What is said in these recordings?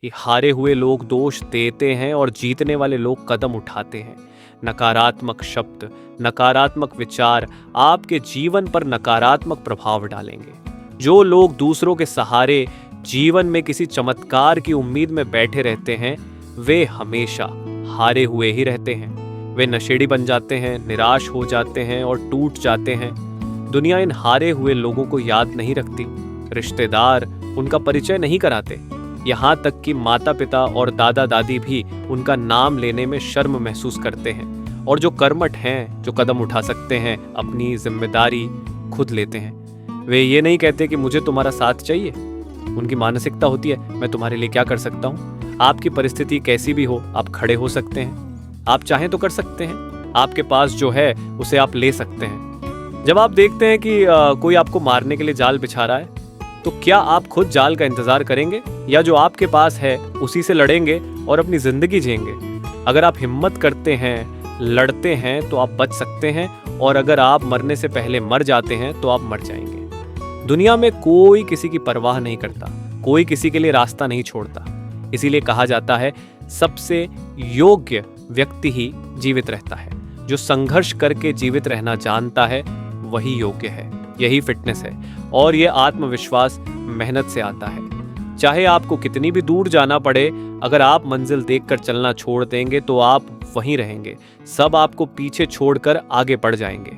ये हारे हुए लोग दोष देते हैं और जीतने वाले लोग कदम उठाते हैं। नकारात्मक शब्द, नकारात्मक विचार आपके जीवन पर नकारात्मक प्रभाव डालेंगे। जो लोग दूसरों के सहारे जीवन में किसी चमत्कार की उम्मीद में बैठे रहते हैं, वे हमेशा हारे हुए ही रहते हैं। वे नशेड़ी बन जाते हैं, निराश हो जाते हैं और टूट जाते हैं। दुनिया इन हारे हुए लोगों को याद नहीं रखती। रिश्तेदार उनका परिचय नहीं कराते। यहाँ तक कि माता पिता और दादा दादी भी उनका नाम लेने में शर्म महसूस करते हैं। और जो कर्मठ हैं, जो कदम उठा सकते हैं, अपनी जिम्मेदारी खुद लेते हैं। वे ये नहीं कहते कि मुझे तुम्हारा साथ चाहिए। उनकी मानसिकता होती है, मैं तुम्हारे लिए क्या कर सकता हूँ। आपकी परिस्थिति कैसी भी हो, आप खड़े हो सकते हैं। आप चाहें तो कर सकते हैं। आपके पास जो है उसे आप ले सकते हैं। जब आप देखते हैं कि कोई आपको मारने के लिए जाल बिछा रहा है, तो क्या आप खुद जाल का इंतजार करेंगे या जो आपके पास है उसी से लड़ेंगे और अपनी जिंदगी जिएंगे? अगर आप हिम्मत करते हैं, लड़ते हैं, तो आप बच सकते हैं। और अगर आप मरने से पहले मर जाते हैं तो आप मर जाएंगे। दुनिया में कोई किसी की परवाह नहीं करता, कोई किसी के लिए रास्ता नहीं छोड़ता। इसीलिए कहा जाता है, सबसे योग्य व्यक्ति ही जीवित रहता है। जो संघर्ष करके जीवित रहना जानता है वही योग्य है। यही फिटनेस है। और यह आत्मविश्वास मेहनत से आता है। चाहे आपको कितनी भी दूर जाना पड़े, अगर आप मंजिल देखकर चलना छोड़ देंगे तो आप वहीं रहेंगे। सब आपको पीछे छोड़कर आगे बढ़ जाएंगे।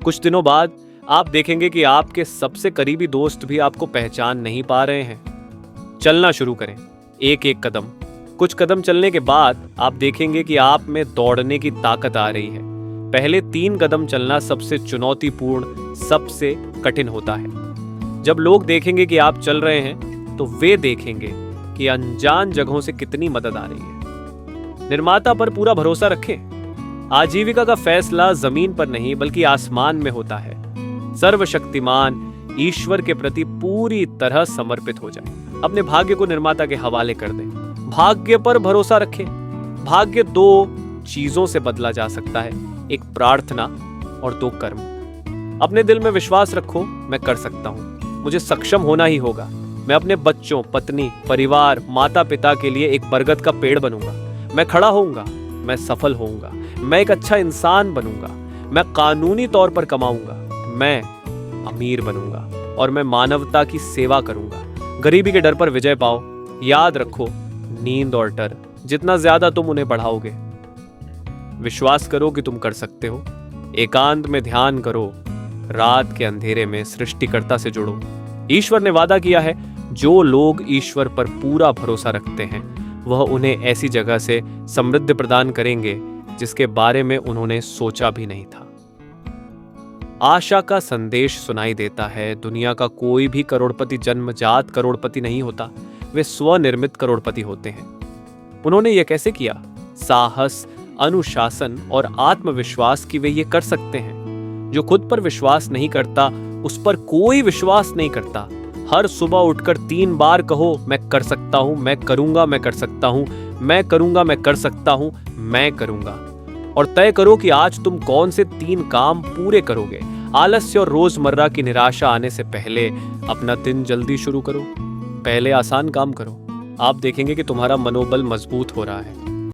कुछ दिनों बाद आप देखेंगे कि आपके सबसे करीबी दोस्त भी आपको पहचान नहीं पा रहे हैं। चलना शुरू करें, एक एक कदम। कुछ कदम चलने के बाद आप देखेंगे कि आप में दौड़ने की ताकत आ रही है। पहले 3 कदम चलना सबसे चुनौतीपूर्ण, सबसे कठिन होता है। जब लोग देखेंगे कि आप चल रहे हैं, तो वे देखेंगे कि अनजान जगहों से कितनी मदद आ रही है। निर्माता पर पूरा भरोसा रखें। आजीविका का फैसला जमीन पर नहीं बल्कि आसमान में होता है। सर्वशक्तिमान ईश्वर के प्रति पूरी तरह समर्पित हो जाए। अपने भाग्य को निर्माता के हवाले कर दें। भाग्य पर भरोसा रखें। भाग्य 2 चीजों से बदला जा सकता है, एक प्रार्थना और 2 कर्म। अपने दिल में विश्वास रखो, मैं कर सकता हूं, मुझे सक्षम होना ही होगा। मैं अपने बच्चों, पत्नी, परिवार, माता पिता के लिए एक बरगद का पेड़ बनूंगा। मैं खड़ा होऊंगा, मैं सफल होऊंगा, मैं एक अच्छा इंसान बनूंगा, मैं कानूनी तौर पर कमाऊंगा, मैं अमीर बनूंगा और मैं मानवता की सेवा करूंगा। गरीबी के डर पर विजय पाओ। याद रखो, नींद और डर जितना ज्यादा तुम उन्हें बढ़ाओगे, विश्वास करो कि तुम कर सकते हो। एकांत में ध्यान करो, रात के अंधेरे में सृष्टिकर्ता से जुड़ो। ईश्वर ने वादा किया है, जो लोग ईश्वर पर पूरा भरोसा रखते हैं वह उन्हें ऐसी जगह से समृद्धि प्रदान करेंगे जिसके बारे में उन्होंने सोचा भी नहीं था। आशा का संदेश सुनाई देता है। दुनिया का कोई भी करोड़पति जन्मजात करोड़पति नहीं होता, वे स्वनिर्मित करोड़पति होते हैं। उन्होंने यह कैसे किया? साहस, अनुशासन और आत्मविश्वास की वे ये कर सकते हैं। जो खुद पर विश्वास नहीं करता, उस पर कोई विश्वास नहीं करता। हर सुबह उठकर 3 बार कहो, मैं कर सकता हूं, मैं करूंगा, मैं कर सकता हूं, मैं करूंगा, मैं कर सकता हूं, मैं करूंगा। और तय करो कि आज तुम कौन से 3 काम पूरे करोगे। आलस्य और रोजमर्रा की निराशा आने से पहले अपना दिन जल्दी शुरू करो। पहले आसान काम करो। आप देखेंगे कि तुम्हारा मनोबल मजबूत हो रहा है।